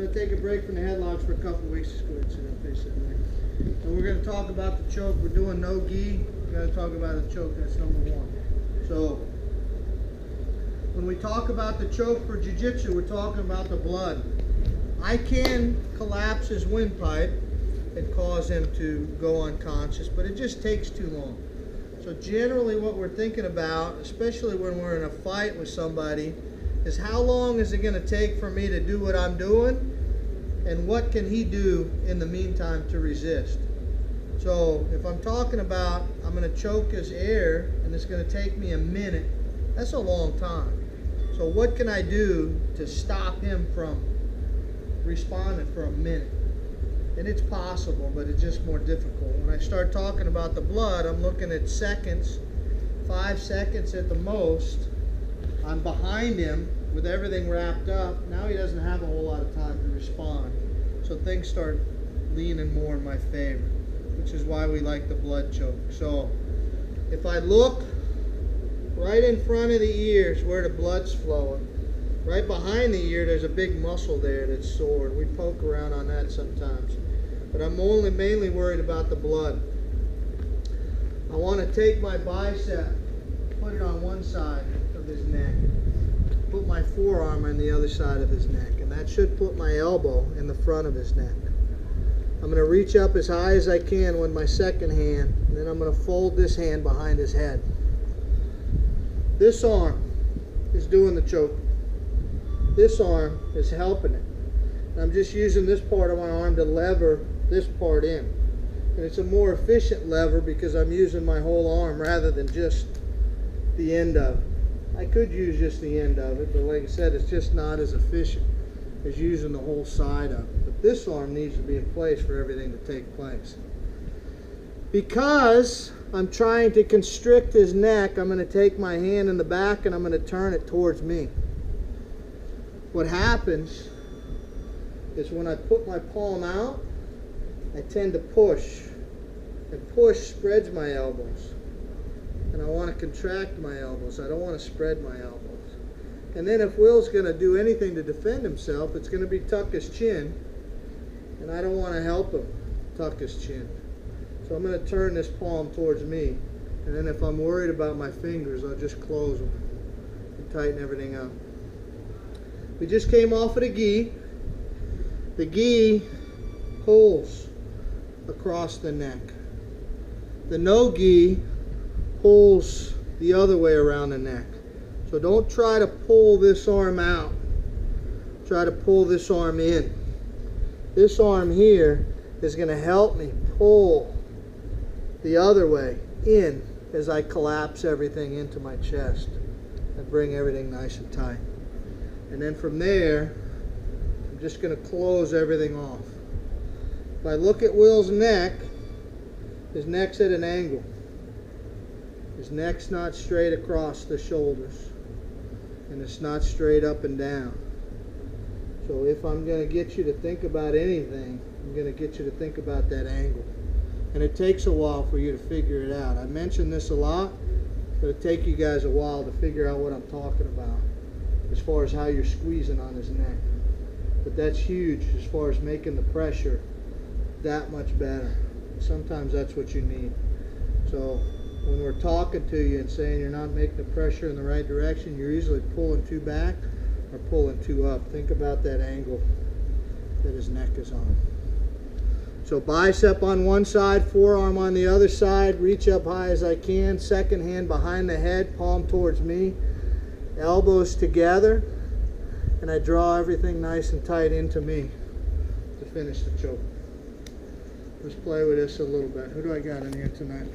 going to take a break from the headlocks for a couple weeks. Just go ahead and sit up, face that way. And we're going to talk about the choke. We're doing no gi. We're going to talk about the choke. That's number one. So when we talk about the choke for jiu-jitsu, we're talking about the blood. I can collapse his windpipe and cause him to go unconscious, but it just takes too long. So generally what we're thinking about, especially when we're in a fight with somebody, is how long is it going to take for me to do what I'm doing, and what can he do in the meantime to resist. So if I'm talking about I'm going to choke his air and it's going to take me a minute, that's a long time. So what can I do to stop him from responding for a minute? And it's possible, but it's just more difficult. When I start talking about the blood, I'm looking at seconds, 5 seconds at the most. I'm behind him with everything wrapped up. Now he doesn't have a whole lot of time to respond. So things start leaning more in my favor, which is why we like the blood choke. So if I look right in front of the ears where the blood's flowing, right behind the ear there's a big muscle there that's sore, and we poke around on that sometimes. But I'm mainly worried about the blood. I want to take my bicep, put it on one side of his neck, put my forearm on the other side of his neck, and that should put my elbow in the front of his neck. I'm going to reach up as high as I can with my second hand, and then I'm going to fold this hand behind his head. This arm is doing the choke. This arm is helping it. And I'm just using this part of my arm to lever this part in. And it's a more efficient lever because I'm using my whole arm rather than just the end of it. I could use just the end of it, but like I said, it's just not as efficient as using the whole side of it. But this arm needs to be in place for everything to take place. Because I'm trying to constrict his neck, I'm going to take my hand in the back and I'm going to turn it towards me. What happens is when I put my palm out, I tend to push, and push spreads my elbows, and I want to contract my elbows. I don't want to spread my elbows. And then if Will's going to do anything to defend himself, it's going to be tuck his chin, and I don't want to help him tuck his chin. So I'm going to turn this palm towards me, and then if I'm worried about my fingers, I'll just close them and tighten everything up. We just came off of the gi. The gi pulls across the neck. The no gi pulls the other way around the neck. So don't try to pull this arm out. Try to pull this arm in. This arm here is going to help me pull the other way in as I collapse everything into my chest and bring everything nice and tight. And then from there, I'm just going to close everything off. If I look at Will's neck, his neck's at an angle. His neck's not straight across the shoulders, and it's not straight up and down. So if I'm going to get you to think about anything, I'm going to get you to think about that angle. And it takes a while for you to figure it out. I mention this a lot, but it'll take you guys a while to figure out what I'm talking about as far as how you're squeezing on his neck. But that's huge as far as making the pressure that much better. Sometimes that's what you need. So when we're talking to you and saying you're not making the pressure in the right direction, you're usually pulling too back or pulling too up. Think about that angle that his neck is on. So bicep on one side, forearm on the other side, reach up high as I can, second hand behind the head, palm towards me, elbows together, and I draw everything nice and tight into me to finish the choke. Let's play with this a little bit. Who do I got in here tonight?